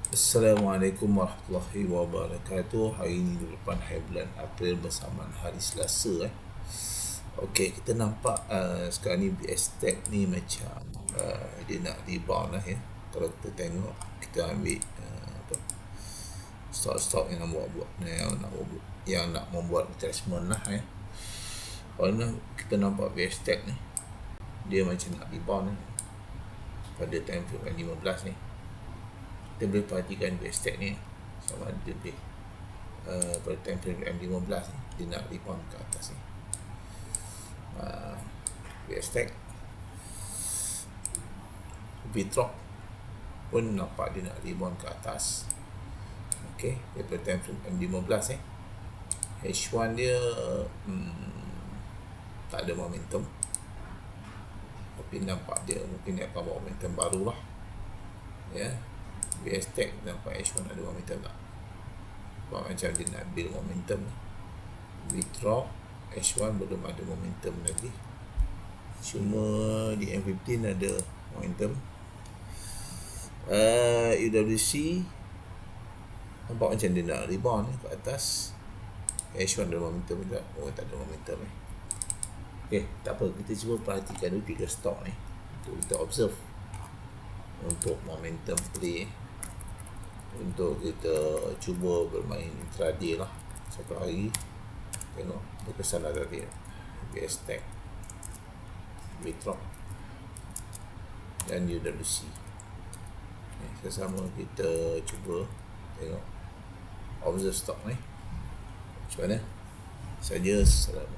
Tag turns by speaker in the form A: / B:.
A: Assalamualaikum warahmatullahi wabarakatuh. Hari ini 28 bulan April bersamaan hari Selasa. Okey, kita nampak sekarang ni BSTech ni macam dia nak rebound lah ya. Kalau kita tengok, kita ambil stok-stok yang nak membuat retracement lah ya. Kalau kita nampak BSTech ni, dia macam nak rebound pada time frame 15 ni. Kita boleh perhatikan BSTech ni sama ada dia pada time frame M15 ni dia nak rebound ke atas ni. BSTech VTROC pun nampak dia nak rebound ke atas. Okey, daripada time frame M15 H1 dia tak ada momentum, tapi nampak dia mungkin dia akan bawa momentum baru lah ya. BSTech nampak H1 ada momentum tak? Sebab macam dia nak build momentum. VTROC H1 belum ada momentum lagi, cuma di M15 ada momentum. UWC nampak macam dia nak rebound ke atas. H1 ada momentum juga? Oh, tak ada momentum Okay, tak apa, kita cuba perhatikan dulu 3 stok ni untuk kita observe untuk momentum play, untuk kita cuba bermain intraday lah satu hari. Tengok berkesan lah tadi BSTech, VTROC dan UWC. Sama kita cuba tengok observe stock ni macam mana saja. Assalamualaikum.